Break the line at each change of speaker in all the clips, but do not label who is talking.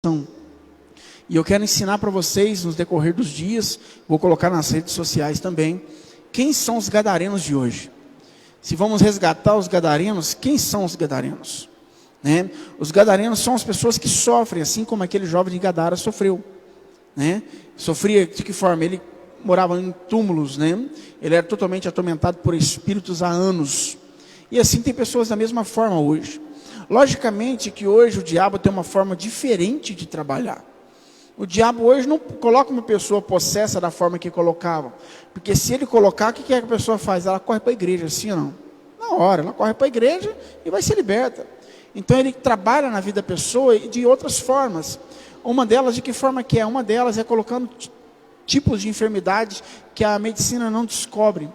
E eu quero ensinar para vocês, no decorrer dos dias, vou colocar nas redes sociais também, quem são os gadarenos de hoje. Se vamos resgatar os gadarenos, quem são os gadarenos? Né? Os gadarenos são as pessoas que sofrem, assim como aquele jovem de Gadara sofreu. Né? Sofria de que forma? Ele morava em túmulos, né? Ele era totalmente atormentado por espíritos há anos. E assim tem pessoas da mesma forma hoje. Logicamente que hoje o diabo tem uma forma diferente de trabalhar. O diabo hoje não coloca uma pessoa possessa da forma que colocava. Porque se ele colocar, o que é que a pessoa faz? Ela corre para a igreja, assim ou não? Na hora, ela corre para a igreja e vai ser liberta. Então ele trabalha na vida da pessoa de outras formas. Uma delas, de que forma que é? Uma delas é colocando tipos de enfermidades que a medicina não descobre.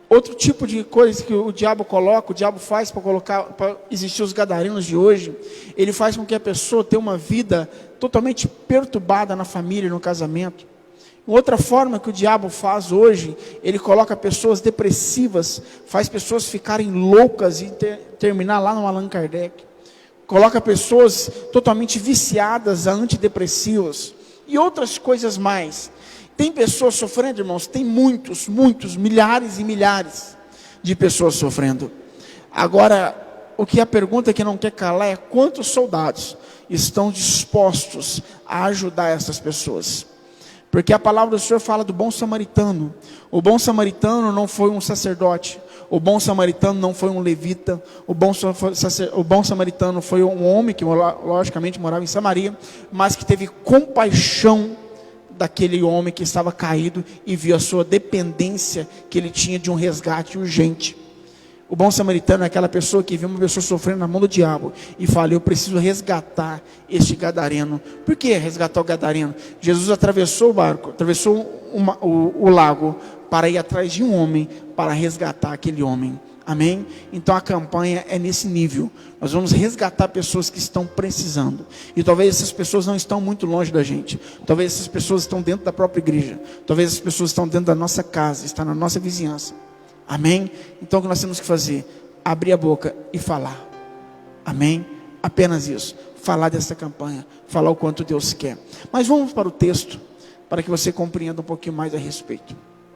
Outro tipo de coisa que o diabo coloca, o diabo faz para existir os gadarenos de hoje, ele faz com que a pessoa tenha uma vida totalmente perturbada na família, no casamento. Outra forma que o diabo faz hoje, ele coloca pessoas depressivas, faz pessoas ficarem loucas e terminar lá no Allan Kardec. Coloca pessoas totalmente viciadas a antidepressivos e outras coisas mais. Tem pessoas sofrendo, irmãos? Tem muitos, milhares e milhares de pessoas sofrendo. Agora, a pergunta que não quer calar é: quantos soldados estão dispostos a ajudar essas pessoas? Porque a palavra do Senhor fala do bom samaritano. O bom samaritano não foi um sacerdote. O bom samaritano não foi um levita. O bom samaritano foi um homem que logicamente morava em Samaria, mas que teve compaixão daquele homem que estava caído e viu a sua dependência, que ele tinha de um resgate urgente. O bom samaritano é aquela pessoa que viu uma pessoa sofrendo na mão do diabo e fala: eu preciso resgatar este gadareno. Por que resgatar o gadareno? Jesus atravessou o barco, atravessou o lago para ir atrás de um homem, para resgatar aquele homem. Amém? Então a campanha é nesse nível. Nós vamos resgatar pessoas que estão precisando. E talvez essas pessoas não estão muito longe da gente. Talvez essas pessoas estão dentro da própria igreja. Talvez essas pessoas estão dentro da nossa casa, estão na nossa vizinhança. Amém? Então o que nós temos que fazer? Abrir a boca e falar. Amém? Apenas isso. Falar dessa campanha. Falar o quanto Deus quer. Mas vamos para o texto, para que você compreenda um pouquinho mais a respeito.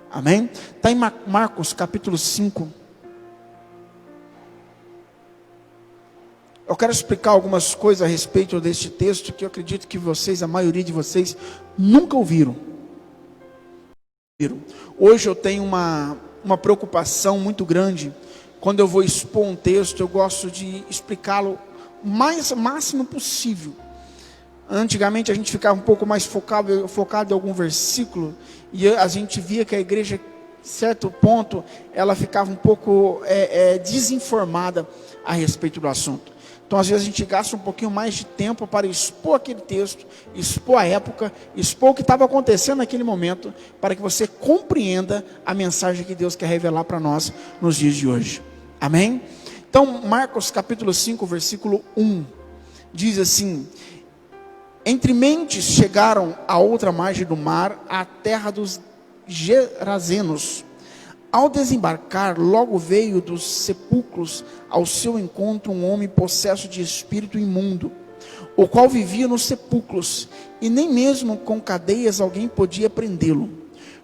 Amém? Está em Marcos capítulo 5. Eu quero explicar algumas coisas a respeito deste texto que eu acredito que vocês, a maioria de vocês, nunca ouviram. Hoje eu tenho uma preocupação muito grande. Quando eu vou expor um texto, eu gosto de explicá-lo o máximo possível. Antigamente a gente ficava um pouco mais focado em algum versículo, e a gente via que a igreja, certo ponto, ela ficava um pouco desinformada a respeito do assunto. Então, às vezes, a gente gasta um pouquinho mais de tempo para expor aquele texto, expor a época, expor o que estava acontecendo naquele momento, para que você compreenda a mensagem que Deus quer revelar para nós nos dias de hoje. Amém? Então, Marcos capítulo 5, versículo 1, diz assim: entre mentes chegaram à outra margem do mar, à terra dos Gerazenos. Ao desembarcar, logo veio dos sepulcros ao seu encontro um homem possesso de espírito imundo, o qual vivia nos sepulcros, e nem mesmo com cadeias alguém podia prendê-lo,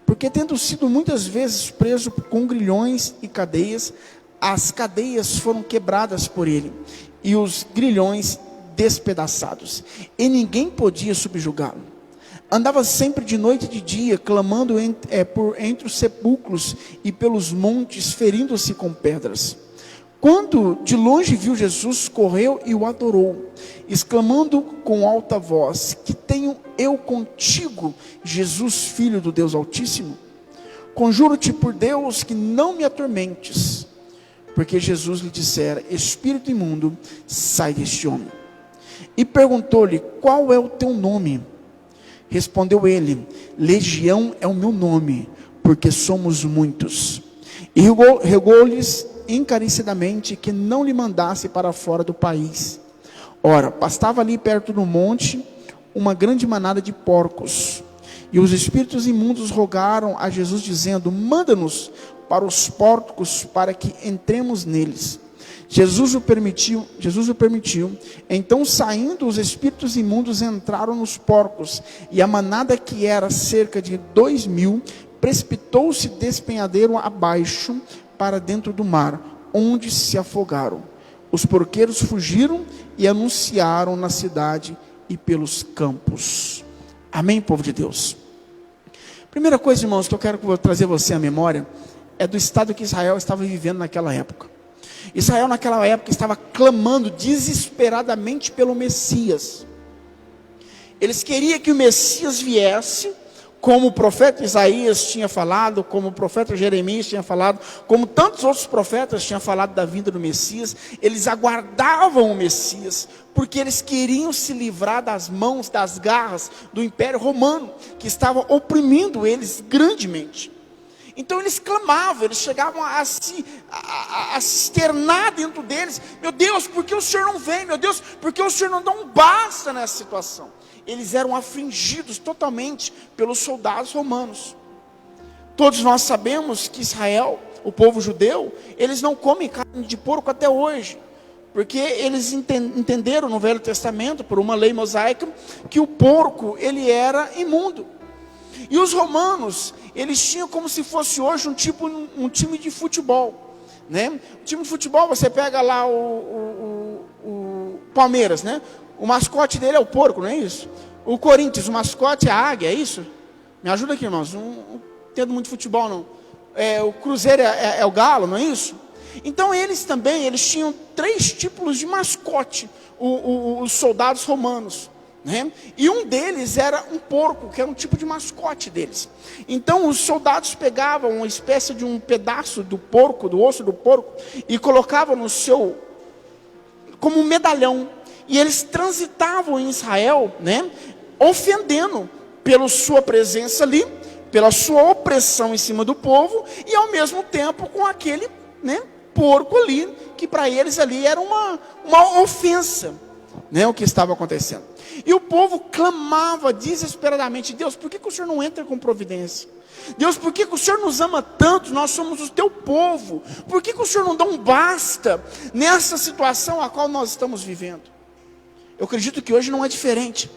porque tendo sido muitas vezes preso com grilhões e cadeias, as cadeias foram quebradas por ele, e os grilhões despedaçados, e ninguém podia subjugá-lo. Andava sempre de noite e de dia, clamando por entre os sepulcros e pelos montes, ferindo-se com pedras. Quando de longe viu Jesus, correu e o adorou, exclamando com alta voz: que tenho eu contigo, Jesus, Filho do Deus Altíssimo? Conjuro-te por Deus que não me atormentes. Porque Jesus lhe dissera: espírito imundo, sai deste homem. E perguntou-lhe: qual é o teu nome? Respondeu ele: Legião é o meu nome, porque somos muitos. E rogou-lhes encarecidamente que não lhe mandasse para fora do país. Ora, pastava ali perto do monte uma grande manada de porcos. E os espíritos imundos rogaram a Jesus, dizendo: manda-nos para os porcos, para que entremos neles. Jesus o permitiu. Então, saindo, os espíritos imundos entraram nos porcos, e a manada, que era cerca de 2.000, precipitou-se despenhadeiro abaixo para dentro do mar, onde se afogaram. Os porqueiros fugiram e anunciaram na cidade e pelos campos. Amém, povo de Deus? Primeira coisa, irmãos, que eu quero trazer você à memória, é do estado que Israel estava vivendo naquela época. Israel naquela época estava clamando desesperadamente pelo Messias. Eles queriam que o Messias viesse, como o profeta Isaías tinha falado, como o profeta Jeremias tinha falado, como tantos outros profetas tinham falado da vinda do Messias. Eles aguardavam o Messias, porque eles queriam se livrar das mãos, das garras do Império Romano, que estava oprimindo eles grandemente. Então eles clamavam, eles chegavam a se externar dentro deles: meu Deus, por que o Senhor não vem? Meu Deus, por que o Senhor não dá um basta nessa situação? Eles eram afligidos totalmente pelos soldados romanos. Todos nós sabemos que Israel, o povo judeu, eles não comem carne de porco até hoje, porque eles entenderam no Velho Testamento, por uma lei mosaica, que o porco, ele era imundo. E os romanos, eles tinham como se fosse hoje um time de futebol, né? O time de futebol, você pega lá o Palmeiras, né? O mascote dele é o porco, não é isso? O Corinthians, o mascote é a águia, é isso? Me ajuda aqui, irmãos, não entendo muito de futebol, não. O Cruzeiro é o galo, não é isso? Então eles tinham 3 tipos de mascote, os soldados romanos, né? E um deles era um porco, que era um tipo de mascote deles. Então os soldados pegavam uma espécie de um pedaço do porco, do osso do porco, e colocavam no seu, como um medalhão. E eles transitavam em Israel, né, ofendendo pela sua presença ali, pela sua opressão em cima do povo, e ao mesmo tempo com aquele, né, porco ali, que para eles ali era uma ofensa, né, o que estava acontecendo. E o povo clamava desesperadamente: Deus, por que o Senhor não entra com providência? Deus, por que o Senhor nos ama tanto? Nós somos o teu povo. Por que o Senhor não dá um basta nessa situação a qual nós estamos vivendo? Eu acredito que hoje não é diferente.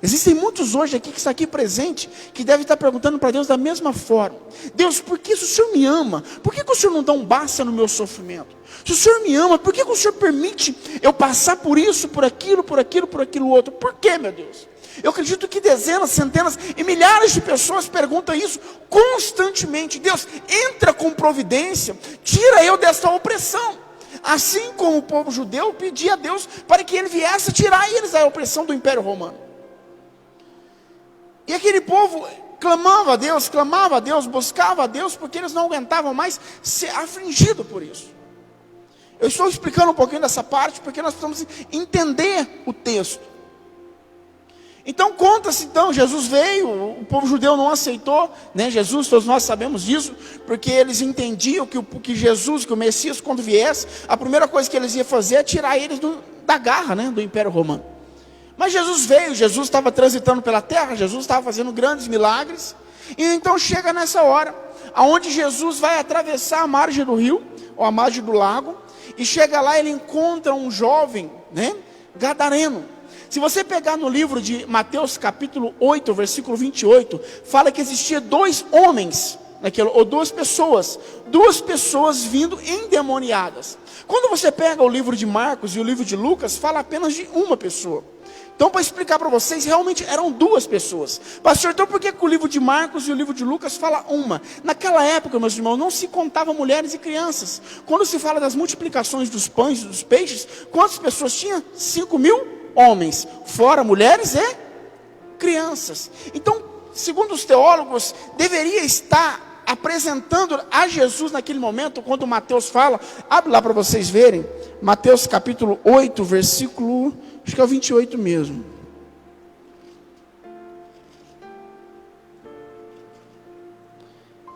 Existem muitos hoje aqui que estão aqui presentes, que devem estar perguntando para Deus da mesma forma: Deus, por que o Senhor me ama? Por que o Senhor não dá um basta no meu sofrimento? Se o Senhor me ama, por que o Senhor permite eu passar por isso, por aquilo outro? Por que, meu Deus? Eu acredito que dezenas, centenas e milhares de pessoas perguntam isso constantemente. Deus, entra com providência, tira eu dessa opressão. Assim como o povo judeu pedia a Deus para que ele viesse tirar eles da opressão do Império Romano. E aquele povo clamava a Deus, buscava a Deus, porque eles não aguentavam mais ser afligidos por isso. Eu estou explicando um pouquinho dessa parte, porque nós precisamos entender o texto. Então conta-se, Jesus veio, o povo judeu não aceitou, né, Jesus, todos nós sabemos disso, porque eles entendiam que Jesus, que o Messias, quando viesse, a primeira coisa que eles iam fazer é tirar eles da garra, né, do Império Romano. Mas Jesus veio, Jesus estava transitando pela terra, Jesus estava fazendo grandes milagres, e então chega nessa hora, aonde Jesus vai atravessar a margem do rio, ou a margem do lago, e chega lá, ele encontra um jovem, né, gadareno. Se você pegar no livro de Mateus capítulo 8, versículo 28, fala que existia 2 homens, ou 2 pessoas vindo endemoniadas. Quando você pega o livro de Marcos e o livro de Lucas, fala apenas de uma pessoa. Então, para explicar para vocês, realmente eram 2 pessoas. Pastor, então por que o livro de Marcos e o livro de Lucas fala uma? Naquela época, meus irmãos, não se contava mulheres e crianças. Quando se fala das multiplicações dos pães e dos peixes, quantas pessoas tinha? 5.000 homens, fora mulheres e crianças. Então, segundo os teólogos, deveria estar apresentando a Jesus naquele momento, quando Mateus fala, abre lá para vocês verem, Mateus capítulo 8, versículo, acho que é o 28 mesmo.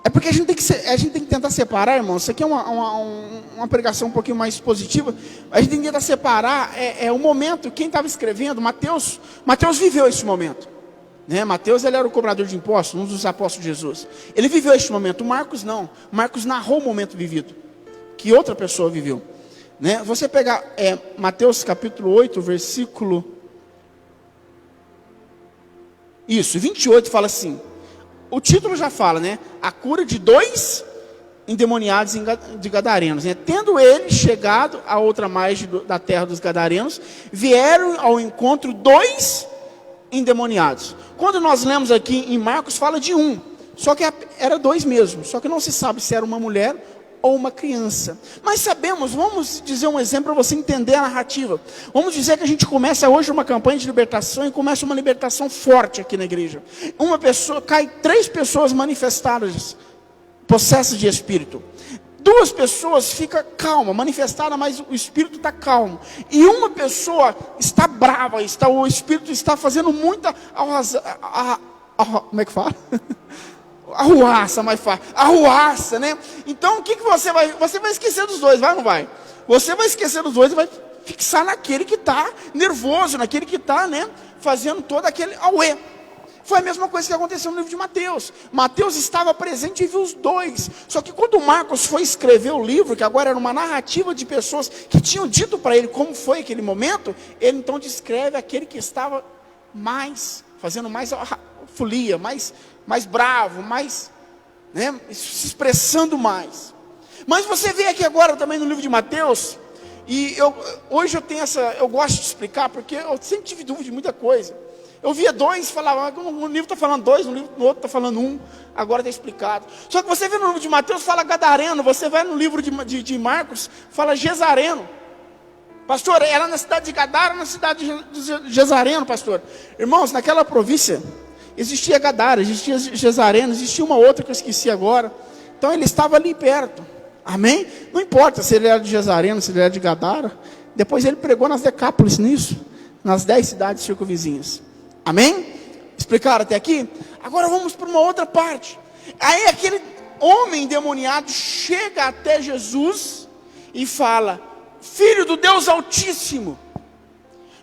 É porque a gente tem que tentar separar, irmão. Isso aqui é uma pregação um pouquinho mais positiva. A gente tem que tentar separar o momento. Quem estava escrevendo, Mateus viveu esse momento, né? Mateus, ele era o cobrador de impostos, um dos apóstolos de Jesus. Ele viveu este momento. Marcos não. Marcos narrou o momento vivido, que outra pessoa viveu, né? Você pegar Mateus capítulo 8, versículo... Isso, 28 fala assim. O título já fala, né? A cura de 2 endemoniados de Gadarenos, né? Tendo eles chegado a outra margem da terra dos Gadarenos, vieram ao encontro 2 endemoniados. Quando nós lemos aqui em Marcos, fala de 1, só que era 2 mesmo, só que não se sabe se era uma mulher ou uma criança. Mas sabemos, vamos dizer um exemplo para você entender a narrativa. Vamos dizer que a gente começa hoje uma campanha de libertação e começa uma libertação forte aqui na igreja. Uma pessoa, cai 3 pessoas manifestadas, possessas de espírito. 2 pessoas ficam calma, manifestada, mas o espírito está calmo. E uma pessoa está brava, o espírito está fazendo muita como é que fala? Arruaça, mais fácil. Arruaça, né? Então o que você vai? Você vai esquecer dos 2, vai ou não vai? Você vai esquecer dos 2 e vai fixar naquele que está nervoso, naquele que está, né, fazendo todo aquele auê. Foi a mesma coisa que aconteceu no livro de Mateus. Mateus estava presente e viu os 2. Só que quando Marcos foi escrever o livro, que agora era uma narrativa de pessoas que tinham dito para ele como foi aquele momento, ele então descreve aquele que estava fazendo mais folia, mais bravo, mais, né, se expressando mais. Mas você vê aqui agora também no livro de Mateus, e hoje eu gosto de explicar, porque eu sempre tive dúvida de muita coisa. Eu via 2, falava, no livro está falando 2, no outro está falando 1, agora está explicado. Só que você vê no livro de Mateus, fala Gadareno, você vai no livro de Marcos, fala Gesareno. Pastor, era na cidade de Gadara, na cidade de Gesareno, pastor. Irmãos, naquela província, existia Gadara, existia Gesareno, existia uma outra que eu esqueci agora. Então ele estava ali perto, amém? Não importa se ele era de Gesareno, se ele era de Gadara. Depois ele pregou nas Decápolis nisso, nas 10 cidades circunvizinhas. Amém? Explicaram até aqui? Agora vamos para uma outra parte. Aí aquele homem endemoniado chega até Jesus e fala: Filho do Deus Altíssimo,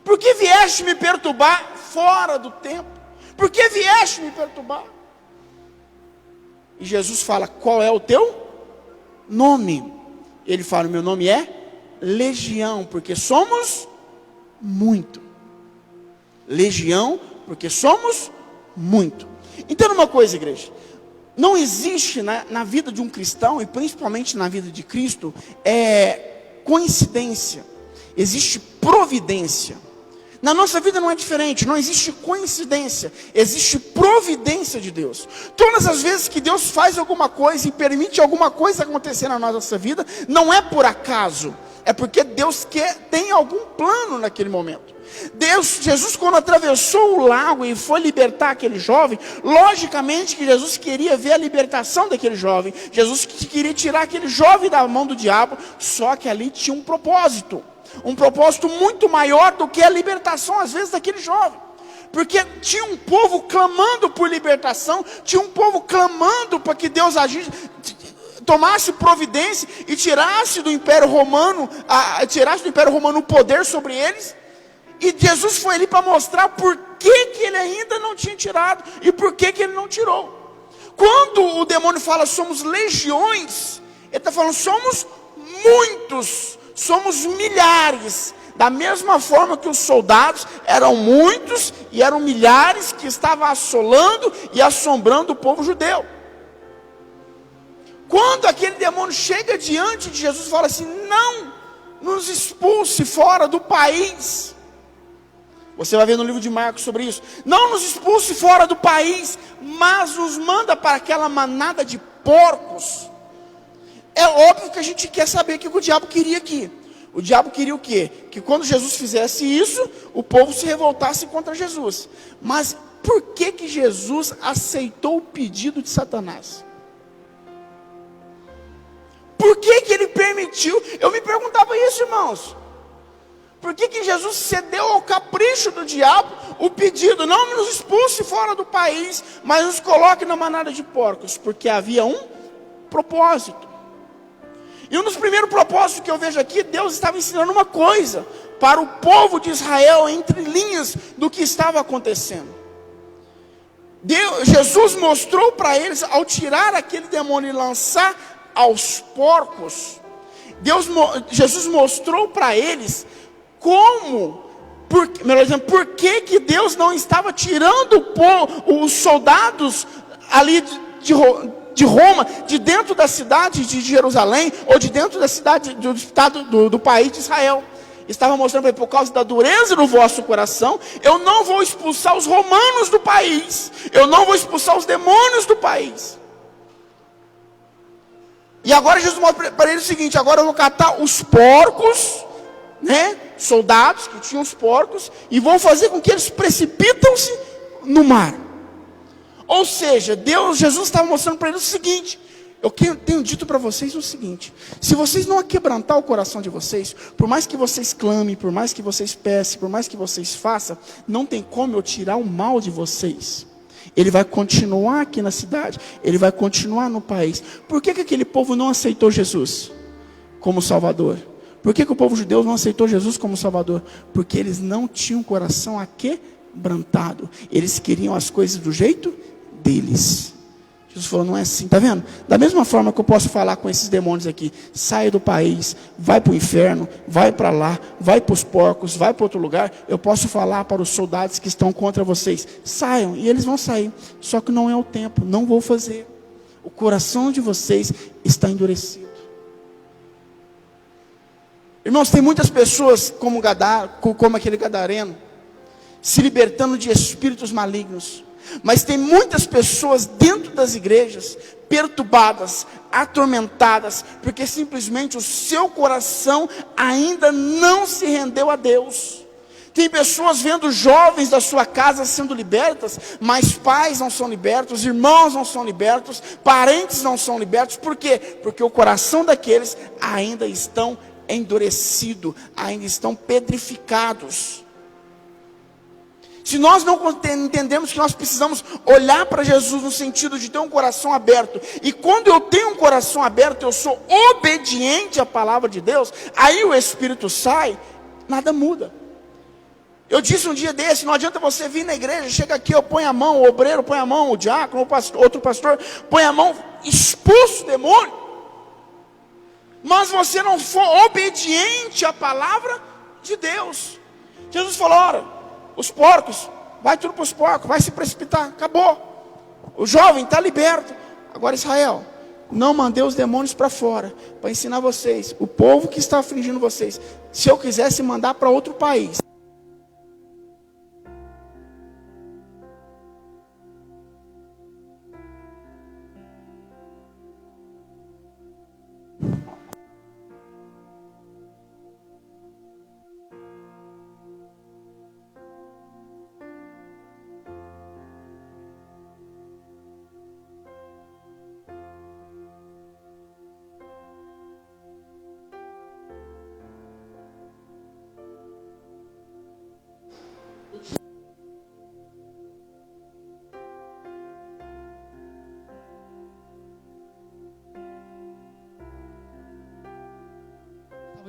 por que vieste me perturbar fora do tempo? Por que vieste me perturbar? E Jesus fala: qual é o teu nome? Ele fala: meu nome é Legião, porque somos muito. Legião, porque somos muito. Entenda uma coisa, igreja. Não existe na vida de um cristão, e principalmente na vida de Cristo, coincidência. Existe providência. Na nossa vida não é diferente, não existe coincidência, existe providência de Deus. Todas as vezes que Deus faz alguma coisa e permite alguma coisa acontecer na nossa vida, não é por acaso, é porque Deus tem algum plano naquele momento. Jesus, quando atravessou o lago e foi libertar aquele jovem, logicamente que Jesus queria ver a libertação daquele jovem. Jesus queria tirar aquele jovem da mão do diabo, só que ali tinha um propósito muito maior do que a libertação às vezes daquele jovem. Porque tinha um povo clamando por libertação, tinha um povo clamando para que Deus agisse, tomasse providência e tirasse do Império Romano o poder sobre eles. E Jesus foi ali para mostrar por que ele ainda não tinha tirado e por que ele não tirou. Quando o demônio fala somos legiões, ele está falando somos muitos, somos milhares. Da mesma forma que os soldados eram muitos e eram milhares que estavam assolando e assombrando o povo judeu. Quando aquele demônio chega diante de Jesus e fala assim: não nos expulse fora do país. Você vai ver no livro de Marcos sobre isso. Não nos expulse fora do país, mas nos manda para aquela manada de porcos. É óbvio que a gente quer saber o que o diabo queria aqui. O diabo queria o quê? Que quando Jesus fizesse isso, o povo se revoltasse contra Jesus. Mas por que Jesus aceitou o pedido de Satanás? Por que ele permitiu? Eu me perguntava isso, irmãos. Por que Jesus cedeu ao capricho do diabo o pedido? Não nos expulse fora do país, mas nos coloque na manada de porcos. Porque havia um propósito. E um dos primeiros propósitos que eu vejo aqui, Deus estava ensinando uma coisa para o povo de Israel, entre linhas do que estava acontecendo. Jesus mostrou para eles, ao tirar aquele demônio e lançar aos porcos, Jesus mostrou para eles por que Deus não estava tirando os soldados ali de Roma, de dentro da cidade de Jerusalém, ou de dentro da cidade do estado do país de Israel. Estava mostrando para ele, por causa da dureza do vosso coração, eu não vou expulsar os romanos do país, eu não vou expulsar os demônios do país. E agora Jesus mostra para ele o seguinte: agora eu vou catar os porcos, soldados que tinham os porcos, e vou fazer com que eles precipitam-se no mar. Ou seja, Jesus estava mostrando para eles o seguinte: eu tenho dito para vocês o seguinte: se vocês não aquebrantar o coração de vocês, por mais que vocês clamem, por mais que vocês peçam, por mais que vocês façam, não tem como eu tirar o mal de vocês. Ele vai continuar aqui na cidade, ele vai continuar no país. Por que aquele povo não aceitou Jesus como Salvador? Por que o povo judeu não aceitou Jesus como Salvador? Porque eles não tinham o coração aquebrantado. Eles queriam as coisas do jeito deles. Jesus falou: não é assim, está vendo? Da mesma forma que eu posso falar com esses demônios aqui: saia do país, vai para o inferno, vai para lá, vai para os porcos, vai para outro lugar. Eu posso falar para os soldados que estão contra vocês: saiam, e eles vão sair. Só que não é o tempo, não vou fazer. O coração de vocês está endurecido. Irmãos, tem muitas pessoas como aquele gadareno, se libertando de espíritos malignos. Mas tem muitas pessoas dentro das igrejas, perturbadas, atormentadas, porque simplesmente o seu coração ainda não se rendeu a Deus. Tem pessoas vendo jovens da sua casa sendo libertas, mas pais não são libertos, irmãos não são libertos, parentes não são libertos. Por quê? Porque o coração daqueles ainda estão endurecidos, ainda estão pedrificados. Se nós não entendemos que nós precisamos olhar para Jesus no sentido de ter um coração aberto, e quando eu tenho um coração aberto, eu sou obediente à palavra de Deus, aí o Espírito sai, nada muda. Eu disse um dia desse: não adianta você vir na igreja, chega aqui, eu ponho a mão, o obreiro põe a mão, o diácono, outro pastor põe a mão, expulsa o demônio. Mas você não for obediente à palavra de Deus. Jesus falou: ora, os porcos, vai tudo para os porcos, vai se precipitar, acabou. O jovem está liberto. Agora, Israel, não mandei os demônios para fora, para ensinar vocês, o povo que está afligindo vocês. Se eu quisesse mandar para outro país,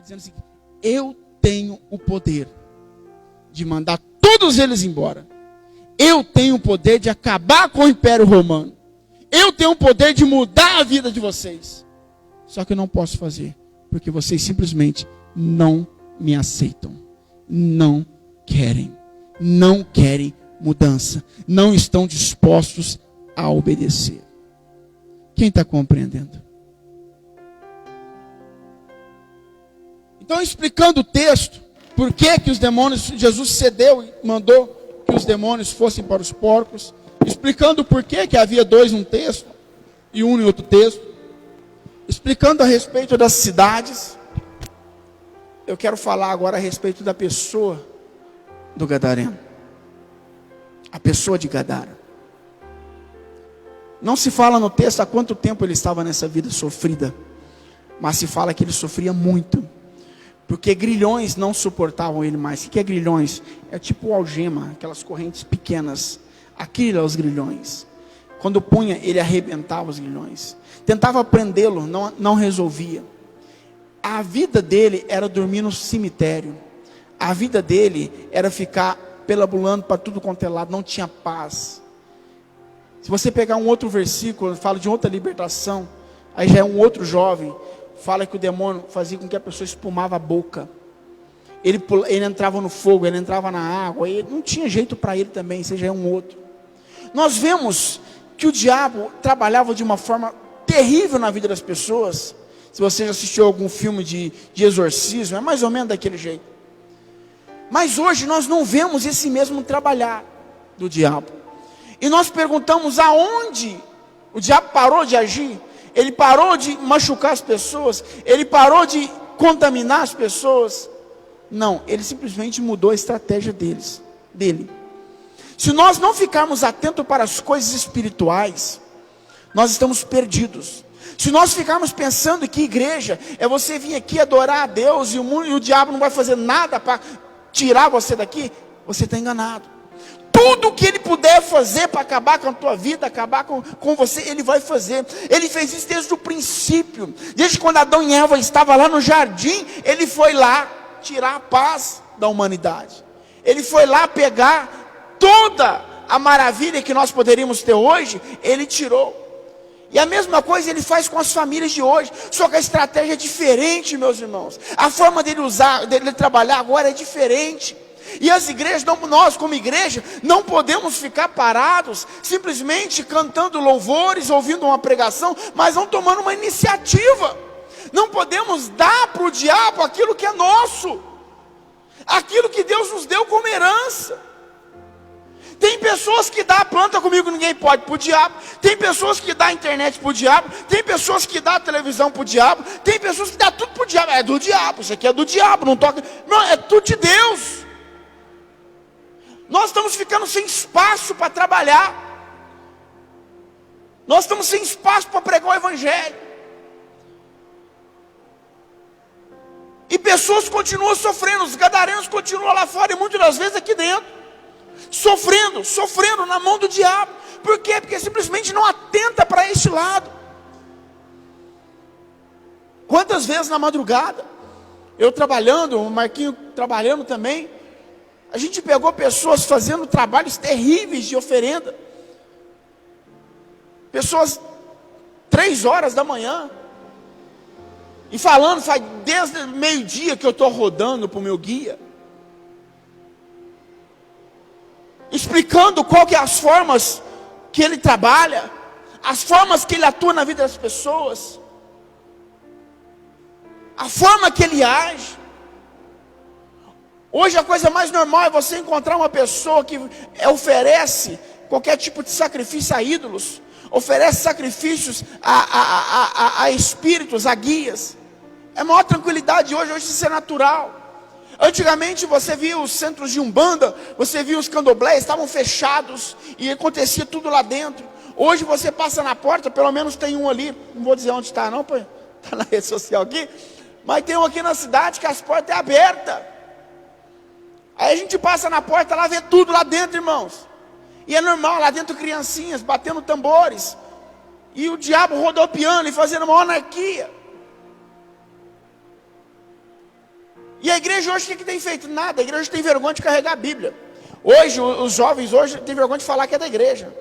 estava dizendo assim: eu tenho o poder de mandar todos eles embora. Eu tenho o poder de acabar com o Império Romano. Eu tenho o poder de mudar a vida de vocês. Só que eu não posso fazer, porque vocês simplesmente não me aceitam. Não querem mudança. Não estão dispostos a obedecer. Quem está compreendendo? Então, explicando o texto, por que os demônios, Jesus cedeu e mandou que os demônios fossem para os porcos, explicando por que havia dois num texto e um em outro texto, explicando a respeito das cidades. Eu quero falar agora a respeito da pessoa do gadareno, a pessoa de Gadara. Não se fala no texto há quanto tempo ele estava nessa vida sofrida, mas se fala que ele sofria muito, porque grilhões não suportavam ele mais. O que é grilhões? É tipo algema, aquelas correntes pequenas. Aquilo é os grilhões. Quando punha, ele arrebentava os grilhões. Tentava prendê-lo, não resolvia. A vida dele era dormir no cemitério. A vida dele era ficar perambulando para tudo quanto é lado. Não tinha paz. Se você pegar um outro versículo, fala de outra libertação, aí já é um outro jovem, fala que o demônio fazia com que a pessoa espumava a boca. Ele entrava no fogo, ele entrava na água, e não tinha jeito para ele também, seja um outro. Nós vemos que o diabo trabalhava de uma forma terrível na vida das pessoas. Se você já assistiu algum filme de exorcismo, é mais ou menos daquele jeito. Mas hoje nós não vemos esse mesmo trabalhar do diabo. E nós perguntamos aonde o diabo parou de agir. Ele parou de machucar as pessoas, ele parou de contaminar as pessoas. Não, ele simplesmente mudou a estratégia dele. Se nós não ficarmos atentos para as coisas espirituais, nós estamos perdidos. Se nós ficarmos pensando que igreja é você vir aqui adorar a Deus e o diabo não vai fazer nada para tirar você daqui, você está enganado. Tudo que ele puder fazer para acabar com a tua vida, acabar com você, ele vai fazer. Ele fez isso desde o princípio. Desde quando Adão e Eva estavam lá no jardim, ele foi lá tirar a paz da humanidade. Ele foi lá pegar toda a maravilha que nós poderíamos ter hoje, ele tirou. E a mesma coisa ele faz com as famílias de hoje, só que a estratégia é diferente, meus irmãos. A forma dele trabalhar agora é diferente. E as igrejas, nós como igreja, não podemos ficar parados, simplesmente cantando louvores, ouvindo uma pregação, mas não tomando uma iniciativa. Não podemos dar para o diabo aquilo que é nosso, aquilo que Deus nos deu como herança. Tem pessoas que dão a planta comigo, ninguém pode para o diabo. Tem pessoas que dão a internet para o diabo. Tem pessoas que dão a televisão para o diabo. Tem pessoas que dão tudo para o diabo. É do diabo, isso aqui é do diabo, não toca. Não, é tudo de Deus. Nós estamos ficando sem espaço para trabalhar. Nós estamos sem espaço para pregar o evangelho. E pessoas continuam sofrendo, os gadarenos continuam lá fora e muitas das vezes aqui dentro. Sofrendo na mão do diabo. Por quê? Porque simplesmente não atenta para este lado. Quantas vezes na madrugada, eu trabalhando, o Marquinho trabalhando também, a gente pegou pessoas fazendo trabalhos terríveis de oferenda. Pessoas 3 horas da manhã. E falando, faz desde meio-dia que eu estou rodando para o meu guia. Explicando qual que é as formas que ele trabalha, as formas que ele atua na vida das pessoas, a forma que ele age. Hoje a coisa mais normal é você encontrar uma pessoa que oferece qualquer tipo de sacrifício a ídolos, oferece sacrifícios a espíritos, a guias. É maior tranquilidade hoje isso é natural. Antigamente você via os centros de umbanda, você via os candomblés, estavam fechados e acontecia tudo lá dentro. Hoje você passa na porta, pelo menos tem um ali, não vou dizer onde está não, está na rede social aqui, mas tem um aqui na cidade que as portas é abertas. Aí a gente passa na porta, lá vê tudo lá dentro, irmãos. E é normal, lá dentro criancinhas batendo tambores, e o diabo rodopiando e fazendo uma anarquia. E a igreja hoje o que tem feito? Nada, a igreja tem vergonha de carregar a Bíblia. Hoje, os jovens hoje têm vergonha de falar que é da igreja.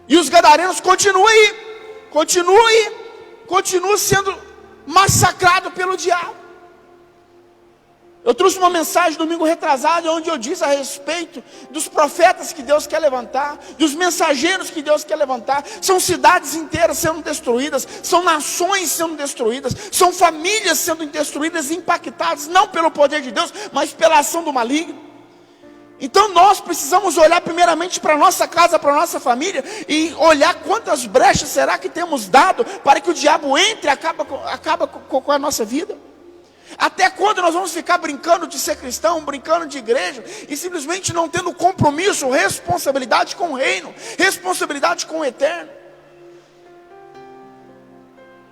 E os gadarenos continuam sendo massacrados pelo diabo. Eu trouxe uma mensagem domingo retrasado, onde eu disse a respeito dos profetas que Deus quer levantar, dos mensageiros que Deus quer levantar. São cidades inteiras sendo destruídas, são nações sendo destruídas, são famílias sendo destruídas e impactadas, não pelo poder de Deus, mas pela ação do maligno. Então nós precisamos olhar primeiramente para a nossa casa, para a nossa família, e olhar quantas brechas será que temos dado para que o diabo entre e acaba com a nossa vida. Até quando nós vamos ficar brincando de ser cristão, brincando de igreja, e simplesmente não tendo compromisso, responsabilidade com o reino, responsabilidade com o eterno?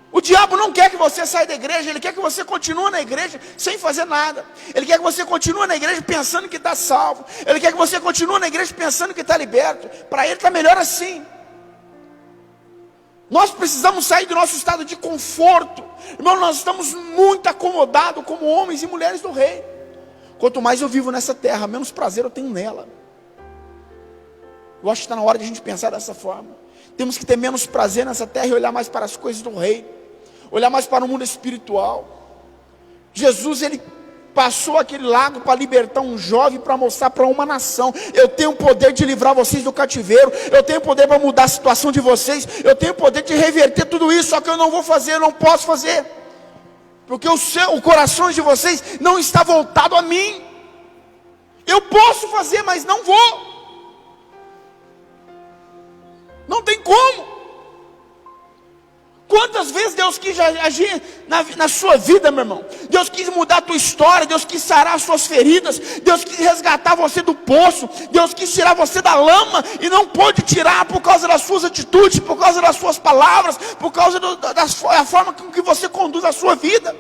O diabo não quer que você saia da igreja, ele quer que você continue na igreja sem fazer nada. Ele quer que você continue na igreja pensando que está salvo. Ele quer que você continue na igreja pensando que está liberto. Para ele está melhor assim. Nós precisamos sair do nosso estado de conforto. Irmão, nós estamos muito acomodados como homens e mulheres do rei. Quanto mais eu vivo nessa terra, menos prazer eu tenho nela. Eu acho que está na hora de a gente pensar dessa forma. Temos que ter menos prazer nessa terra e olhar mais para as coisas do rei. olhar mais para o mundo espiritual. Jesus, ele passou aquele lago para libertar um jovem, para mostrar para uma nação: eu tenho o poder de livrar vocês do cativeiro, eu tenho poder para mudar a situação de vocês, eu tenho poder de reverter tudo isso, só que eu não vou fazer, eu não posso fazer, porque o coração de vocês não está voltado a mim. Eu posso fazer, mas não vou. Não tem como. Quantas vezes Deus quis agir na sua vida, meu irmão? Deus quis mudar a tua história, Deus quis sarar as suas feridas, Deus quis resgatar você do poço, Deus quis tirar você da lama, e não pôde tirar por causa das suas atitudes, por causa das suas palavras, por causa da forma com que você conduz a sua vida.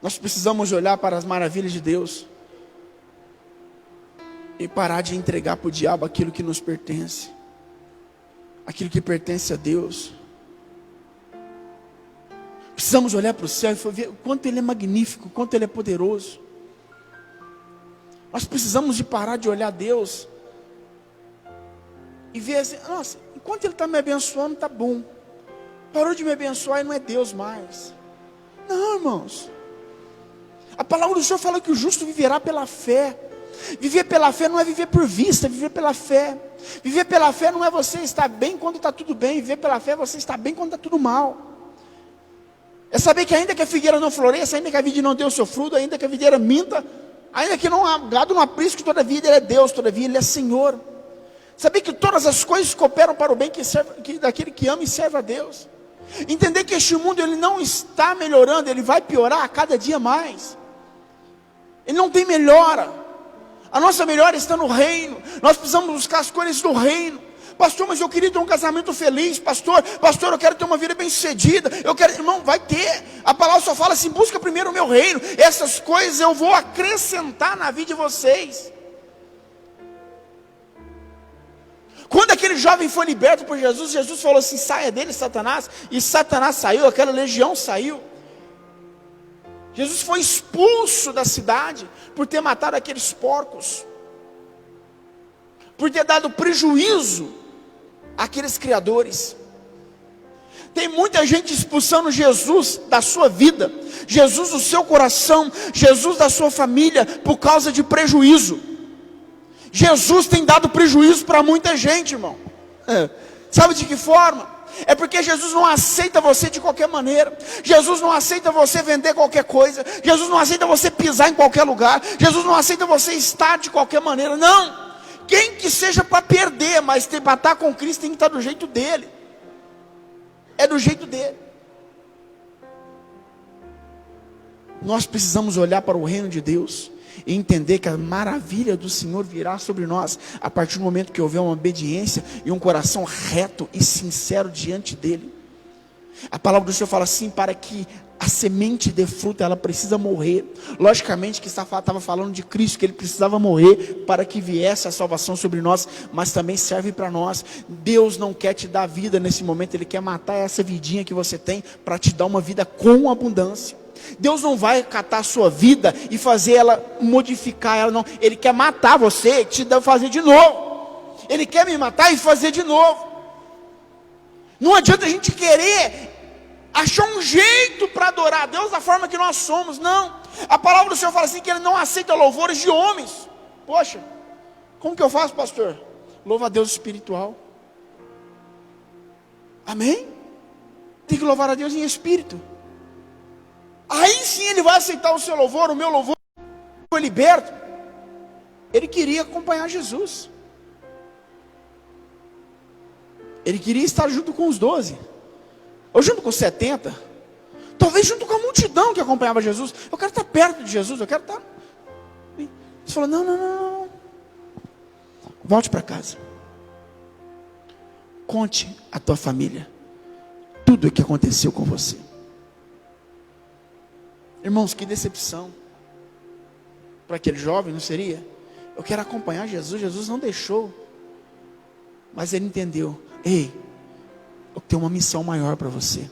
Nós precisamos olhar para as maravilhas de Deus e parar de entregar para o diabo aquilo que nos pertence, aquilo que pertence a Deus. Precisamos olhar para o céu e ver o quanto Ele é magnífico, o quanto Ele é poderoso. Nós precisamos de parar de olhar a Deus e ver assim: nossa, enquanto Ele está me abençoando, está bom. Parou de me abençoar e não é Deus mais. Não, irmãos. A palavra do Senhor fala que o justo viverá pela fé. Viver pela fé não é viver por vista, é viver pela fé. Viver pela fé não é você estar bem quando está tudo bem. Viver pela fé é você estar bem quando está tudo mal. É saber que ainda que a figueira não floresça, ainda que a vide não dê o seu fruto, ainda que a videira minta, ainda que não há gado não aprisque, todavia Ele é Deus, todavia Ele é Senhor. Saber que todas as coisas cooperam para o bem daquele que ama e serve a Deus. Entender que este mundo ele não está melhorando, ele vai piorar a cada dia mais. Ele não tem melhora. A nossa melhora está no reino. Nós precisamos buscar as coisas do reino. Pastor, mas eu queria ter um casamento feliz. Pastor, eu quero ter uma vida bem sucedida. Irmão, vai ter. A palavra só fala assim: busca primeiro o meu reino. Essas coisas eu vou acrescentar na vida de vocês. Quando aquele jovem foi liberto por Jesus, Jesus falou assim: saia dele, Satanás. E Satanás saiu, aquela legião saiu. Jesus foi expulso da cidade por ter matado aqueles porcos, por ter dado prejuízo àqueles criadores. Tem muita gente expulsando Jesus da sua vida, Jesus do seu coração, Jesus da sua família, por causa de prejuízo. Jesus tem dado prejuízo para muita gente, irmão. Sabe de que forma? É porque Jesus não aceita você de qualquer maneira. Jesus não aceita você vender qualquer coisa. Jesus não aceita você pisar em qualquer lugar. Jesus não aceita você estar de qualquer maneira. Não. Quem que seja para perder, mas para estar com Cristo tem que estar do jeito dele. É do jeito dele. Nós precisamos olhar para o reino de Deus e entender que a maravilha do Senhor virá sobre nós a partir do momento que houver uma obediência e um coração reto e sincero diante dele. A palavra do Senhor fala assim: para que a semente dê fruto, ela precisa morrer. Logicamente que estava falando de Cristo, que ele precisava morrer para que viesse a salvação sobre nós, mas também serve para nós. Deus não quer te dar vida nesse momento, Ele quer matar essa vidinha que você tem para te dar uma vida com abundância. Deus não vai catar a sua vida e fazer ela, modificar ela, não. Ele quer matar você e te fazer de novo. Ele quer me matar e fazer de novo. Não adianta a gente querer achar um jeito para adorar a Deus da forma que nós somos, não. A palavra do Senhor fala assim, que Ele não aceita louvores de homens. Poxa, como que eu faço, pastor? Louva a Deus espiritual. Amém? Tem que louvar a Deus em espírito. Aí sim Ele vai aceitar o seu louvor. O meu louvor foi liberto. Ele queria acompanhar Jesus. Ele queria estar junto com os 12. Ou junto com os 70. Talvez junto com a multidão que acompanhava Jesus. Eu quero estar perto de Jesus. Eu quero estar... Ele falou, não. Volte para casa. Conte à tua família tudo o que aconteceu com você. Irmãos, que decepção para aquele jovem, não seria? Eu quero acompanhar Jesus. Jesus não deixou, mas ele entendeu. Ei, eu tenho uma missão maior para você.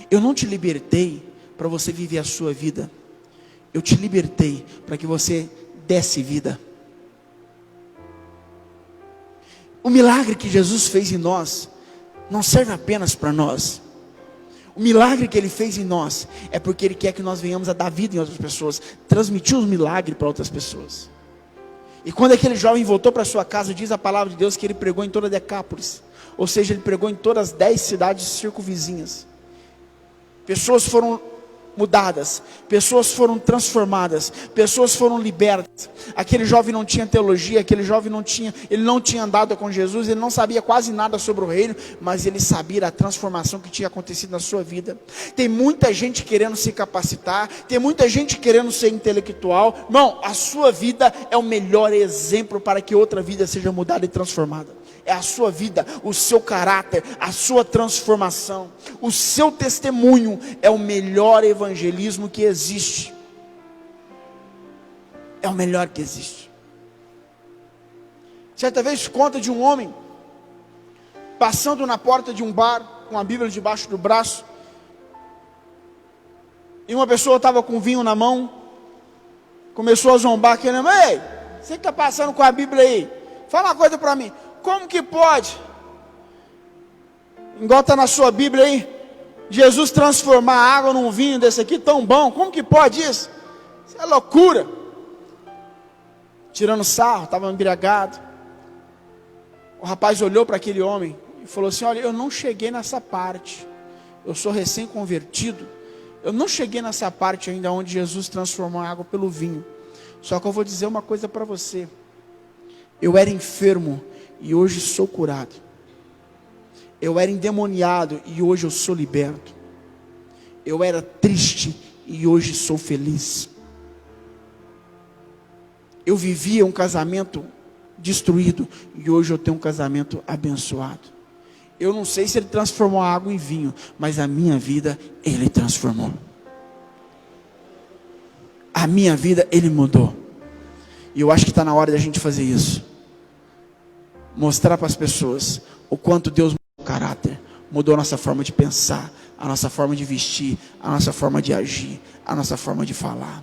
Eu não te libertei para você viver a sua vida. Eu te libertei para que você desse vida. O milagre que Jesus fez em nós não serve apenas para nós. O milagre que Ele fez em nós é porque Ele quer que nós venhamos a dar vida em outras pessoas, transmitir os milagres para outras pessoas. E quando aquele jovem voltou para sua casa, diz a palavra de Deus que ele pregou em toda Decápolis, ou seja, ele pregou em todas as 10 cidades circunvizinhas. Pessoas foram mudadas, pessoas foram transformadas, pessoas foram libertas. Aquele jovem não tinha teologia, aquele jovem ele não tinha andado com Jesus, ele não sabia quase nada sobre o reino, mas ele sabia a transformação que tinha acontecido na sua vida. Tem muita gente querendo se capacitar, tem muita gente querendo ser intelectual. Irmão, a sua vida é o melhor exemplo para que outra vida seja mudada e transformada. É a sua vida, o seu caráter, a sua transformação, o seu testemunho é o melhor evangelismo que existe. É o melhor que existe. Certa vez conta de um homem passando na porta de um bar com a Bíblia debaixo do braço, e uma pessoa estava com vinho na mão, começou a zombar, querendo: ei, você que está passando com a Bíblia aí, fala uma coisa para mim. Como que pode, igual está na sua Bíblia aí, Jesus transformar a água num vinho desse aqui tão bom? Como que pode isso? Isso é loucura. Tirando sarro, estava embriagado. O rapaz olhou para aquele homem e falou assim: olha, eu não cheguei nessa parte, eu sou recém-convertido, eu não cheguei nessa parte ainda onde Jesus transformou a água pelo vinho. Só que eu vou dizer uma coisa para você: eu era enfermo e hoje sou curado. Eu era endemoniado e hoje eu sou liberto. Eu era triste e hoje sou feliz. Eu vivia um casamento destruído e hoje eu tenho um casamento abençoado. Eu não sei se Ele transformou a água em vinho, mas a minha vida Ele transformou. A minha vida Ele mudou. E eu acho que está na hora da gente fazer isso. Mostrar para as pessoas o quanto Deus mudou o caráter, mudou a nossa forma de pensar, a nossa forma de vestir, a nossa forma de agir, a nossa forma de falar.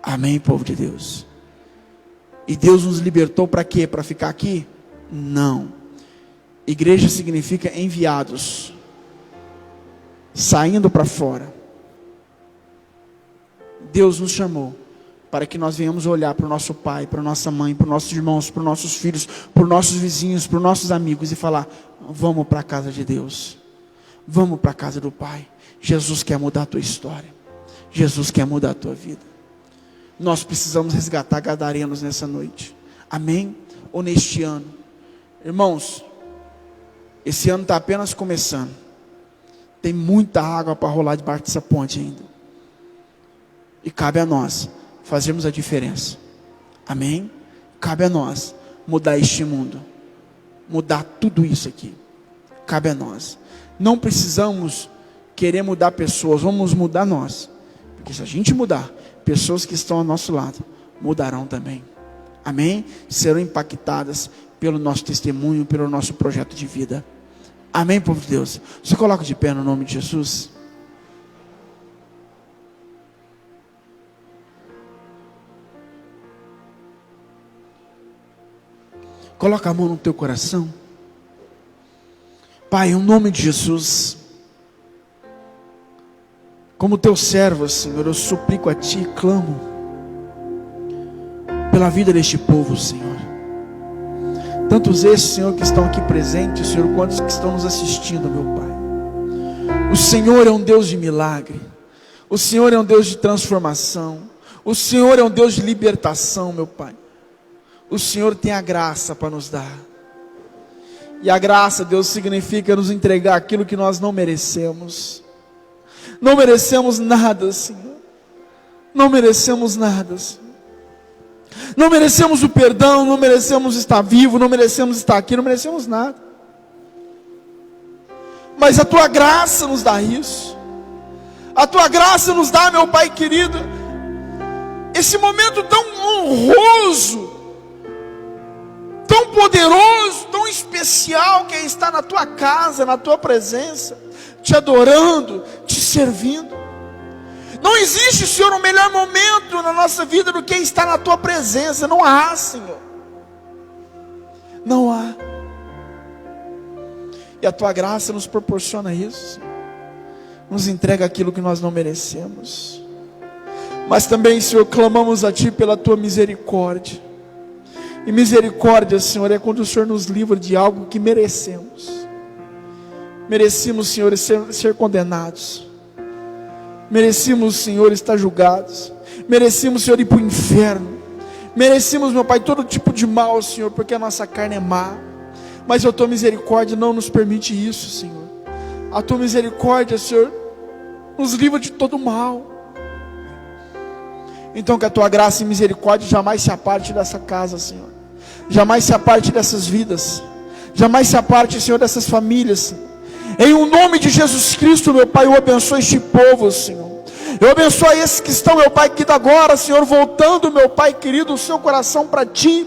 Amém, povo de Deus? E Deus nos libertou para quê? Para ficar aqui? Não. Igreja significa enviados, saindo para fora. Deus nos chamou para que nós venhamos olhar para o nosso pai, para a nossa mãe, para os nossos irmãos, para os nossos filhos, para os nossos vizinhos, para os nossos amigos e falar: vamos para a casa de Deus, vamos para a casa do Pai. Jesus quer mudar a tua história, Jesus quer mudar a tua vida. Nós precisamos resgatar gadarenos nessa noite, amém? Ou neste ano, irmãos, esse ano está apenas começando, tem muita água para rolar debaixo dessa ponte ainda, e cabe a nós fazermos a diferença, amém? Cabe a nós mudar este mundo, mudar tudo isso aqui, cabe a nós. Não precisamos querer mudar pessoas, vamos mudar nós, porque se a gente mudar, pessoas que estão ao nosso lado mudarão também, amém? Serão impactadas pelo nosso testemunho, pelo nosso projeto de vida, amém, povo de Deus? Se coloca de pé no nome de Jesus. Coloca a mão no teu coração. Pai, em nome de Jesus, como teu servo, Senhor, eu suplico a Ti e clamo pela vida deste povo, Senhor. Tantos esses, Senhor, que estão aqui presentes, Senhor, quantos que estão nos assistindo, meu Pai. O Senhor é um Deus de milagre. O Senhor é um Deus de transformação. O Senhor é um Deus de libertação, meu Pai. O Senhor tem a graça para nos dar. E a graça, Deus, significa nos entregar aquilo que nós não merecemos. Não merecemos nada, Senhor. Não merecemos nada, Senhor. Não merecemos o perdão, não merecemos estar vivo, não merecemos estar aqui, não merecemos nada. Mas a Tua graça nos dá isso. A Tua graça nos dá, meu Pai querido, esse momento tão honroso, tão poderoso, tão especial, que é estar na Tua casa, na Tua presença, Te adorando, Te servindo. Não existe, Senhor, um melhor momento na nossa vida do que estar na Tua presença. Não há, Senhor. Não há. E a tua graça nos proporciona isso, nos entrega aquilo que nós não merecemos. Mas também, Senhor, clamamos a Ti pela Tua misericórdia. E misericórdia, Senhor, é quando o Senhor nos livra de algo que merecemos. Merecemos, Senhor, ser condenados. Merecemos, Senhor, estar julgados. Merecemos, Senhor, ir para o inferno. Merecemos, meu Pai, todo tipo de mal, Senhor, porque a nossa carne é má. Mas a Tua misericórdia não nos permite isso, Senhor. A Tua misericórdia, Senhor, nos livra de todo mal. Então que a Tua graça e misericórdia jamais se aparte dessa casa, Senhor. Jamais se aparte dessas vidas. Jamais se aparte, Senhor, dessas famílias. Em o nome de Jesus Cristo, meu Pai, eu abençoo este povo, Senhor. Eu abençoo esses que estão, meu Pai, aqui agora, Senhor, voltando, meu Pai querido, o seu coração para Ti.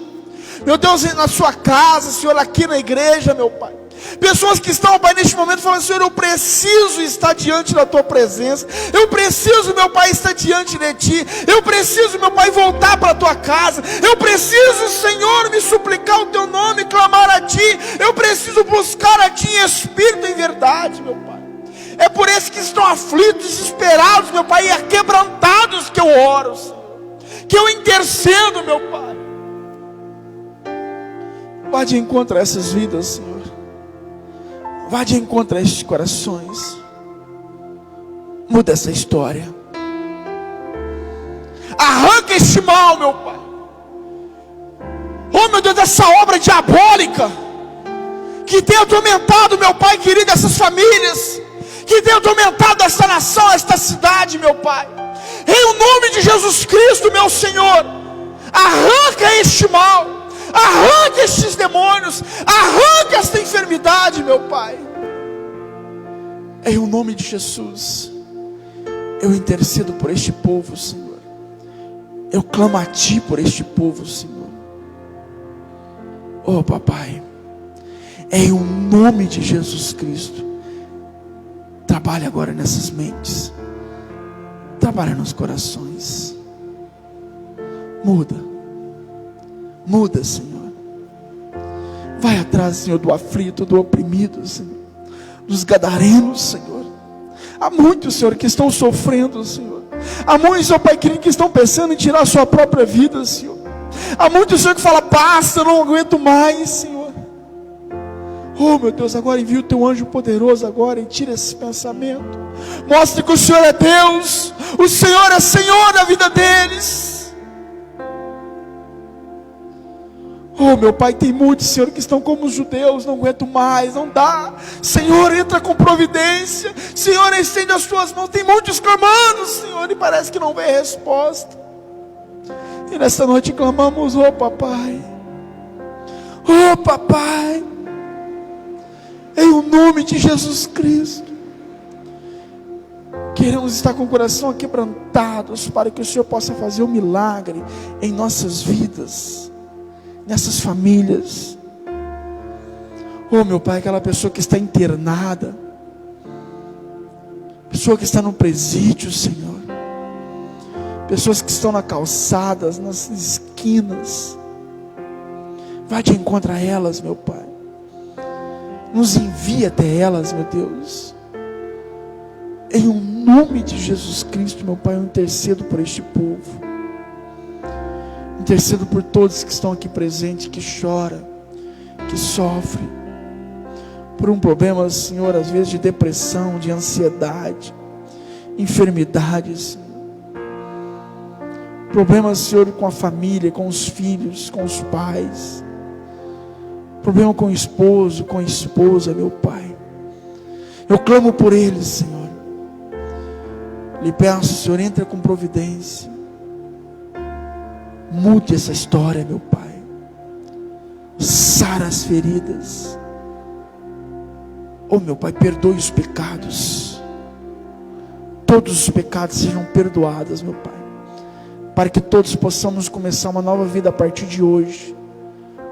Meu Deus, na sua casa, Senhor, aqui na igreja, meu Pai. Pessoas que estão, Pai, neste momento falando: Senhor, eu preciso estar diante da Tua presença. Eu preciso, meu Pai, estar diante de Ti. Eu preciso, meu Pai, voltar para a Tua casa. Eu preciso, Senhor, me suplicar o Teu nome, clamar a Ti. Eu preciso buscar a Ti em espírito e em verdade, meu Pai. É por esses que estão aflitos, desesperados, meu Pai, e aquebrantados que eu oro, Senhor. Que eu intercedo, meu Pai. Vá de encontro a essas vidas, Senhor. Vá de encontro a estes corações. Muda essa história. Arranca este mal, meu Pai. Oh, meu Deus, essa obra diabólica que tem atormentado, meu Pai querido, essas famílias, que tem atormentado essa nação, esta cidade, meu Pai. Em o nome de Jesus Cristo, meu Senhor, arranca este mal. Arranque estes demônios. Arranque esta enfermidade, meu Pai. Em o nome de Jesus, eu intercedo por este povo, Senhor. Eu clamo a Ti por este povo, Senhor. Oh, Papai, em o nome de Jesus Cristo, trabalha agora nessas mentes. Trabalha nos corações. Muda, Senhor. Vai atrás, Senhor, do aflito, do oprimido, Senhor. Dos gadarenos, Senhor. Há muitos, Senhor, que estão sofrendo, Senhor. Há muitos, Senhor Pai querido, que estão pensando em tirar a sua própria vida, Senhor. Há muitos, Senhor, que falam: basta, eu não aguento mais, Senhor. Oh, meu Deus, agora envia o Teu anjo poderoso agora e tira esse pensamento. Mostre que o Senhor é Deus. O Senhor é Senhor da vida deles. Oh, meu Pai, tem muitos, Senhor, que estão como os judeus: não aguento mais, não dá. Senhor, entra com providência. Senhor, estende as Tuas mãos. Tem muitos clamando, Senhor, e parece que não vem resposta. E nesta noite clamamos: oh, Papai. Oh, Papai. Em o nome de Jesus Cristo, queremos estar com o coração quebrantados para que o Senhor possa fazer um milagre em nossas vidas, nessas famílias. Oh, meu Pai, aquela pessoa que está internada, pessoa que está no presídio, Senhor, pessoas que estão na calçadas, nas esquinas, vai de encontro a elas, meu Pai. Nos envia até elas, meu Deus. Em o nome de Jesus Cristo, meu Pai, eu intercedo por este povo. Intercedo por todos que estão aqui presentes, que choram, que sofrem por um problema, Senhor, às vezes de depressão, de ansiedade, enfermidades, problemas, Senhor, com a família, com os filhos, com os pais, problema com o esposo, com a esposa, meu Pai. Eu clamo por eles, Senhor. Lhe peço, Senhor, entra com providência. Mude essa história, meu Pai. Sara as feridas. Oh, meu Pai, perdoe os pecados. Todos os pecados sejam perdoados, meu Pai, para que todos possamos começar uma nova vida a partir de hoje.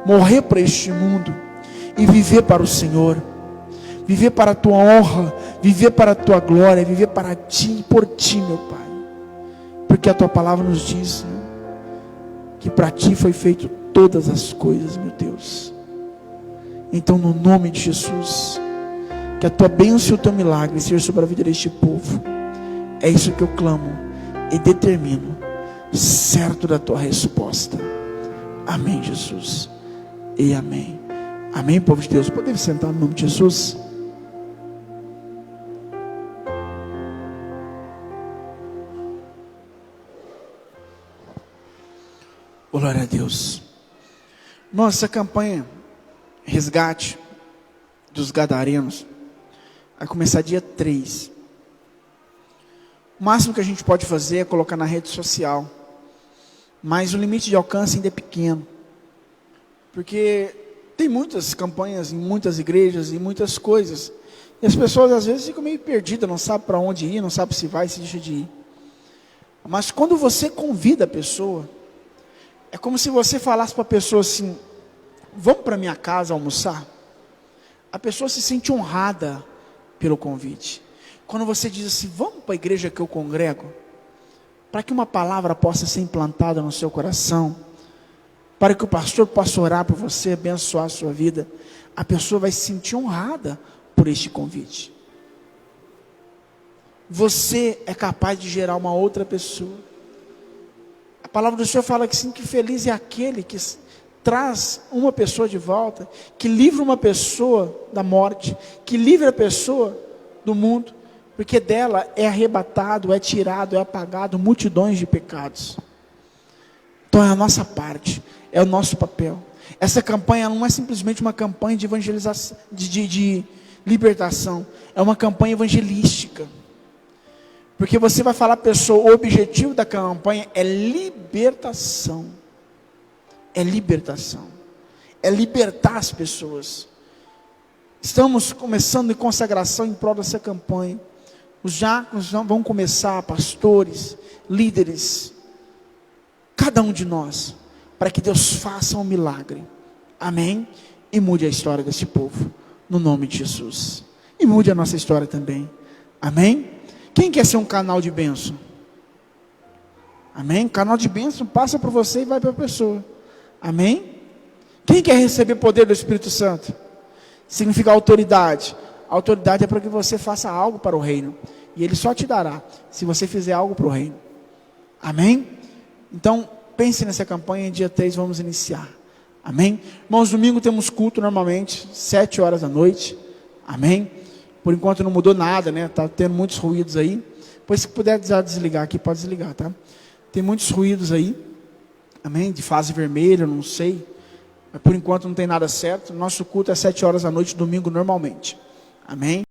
Morrer para este mundo e viver para o Senhor. Viver para a Tua honra, viver para a Tua glória, viver para Ti e por Ti, meu Pai. Porque a Tua palavra nos diz, Senhor, que para Ti foi feito todas as coisas, meu Deus. Então, no nome de Jesus, Que a tua bênção e o teu milagre seja sobre a vida deste povo. É isso que eu clamo e determino, certo da tua resposta. Amém, Jesus. E amém. Amém, povo de Deus. Podemos sentar no nome de Jesus? Glória a Deus. Nossa campanha Resgate dos Gadarenos vai começar dia 3. O máximo que a gente pode fazer é colocar na rede social, mas o limite de alcance ainda é pequeno, porque tem muitas campanhas em muitas igrejas e muitas coisas, e as pessoas às vezes ficam meio perdidas, não sabem para onde ir, não sabem se vai, se deixa de ir. Mas quando você convida a pessoa, é como se você falasse para a pessoa assim: vamos para minha casa almoçar? A pessoa se sente honrada pelo convite. Quando você diz assim: vamos para a igreja que eu congrego, para que uma palavra possa ser implantada no seu coração, para que o pastor possa orar por você, abençoar a sua vida, a pessoa vai se sentir honrada por este convite. Você é capaz de gerar uma outra pessoa. A palavra do Senhor fala que sim, que feliz é aquele que traz uma pessoa de volta, que livra uma pessoa da morte, que livra a pessoa do mundo, porque dela é arrebatado, é tirado, é apagado multidões de pecados. Então é a nossa parte, é o nosso papel. Essa campanha não é simplesmente uma campanha de evangelização, de libertação, é uma campanha evangelística. Porque você vai falar para a pessoa, o objetivo da campanha é libertação. É libertação. É libertar as pessoas. Estamos começando em consagração em prol dessa campanha. Os diáconos vão começar, pastores, líderes, cada um de nós, para que Deus faça um milagre. Amém? E mude a história desse povo, no nome de Jesus. E mude a nossa história também. Amém? Quem quer ser um canal de bênção? Amém? Canal de bênção passa por você e vai para a pessoa. Amém? Quem quer receber poder do Espírito Santo? Significa autoridade. A autoridade é para que você faça algo para o reino. E Ele só te dará se você fizer algo para o reino. Amém? Então, pense nessa campanha. Dia 3 vamos iniciar. Amém? Irmãos, domingo temos culto normalmente, 7 horas da noite. Amém? Por enquanto não mudou nada, né? Está tendo muitos ruídos aí. Pois se puder desligar aqui, pode desligar, tá? Tem muitos ruídos aí. Amém? De fase vermelha, não sei. Mas por enquanto não tem nada certo. Nosso culto é 7 horas da noite, domingo normalmente. Amém?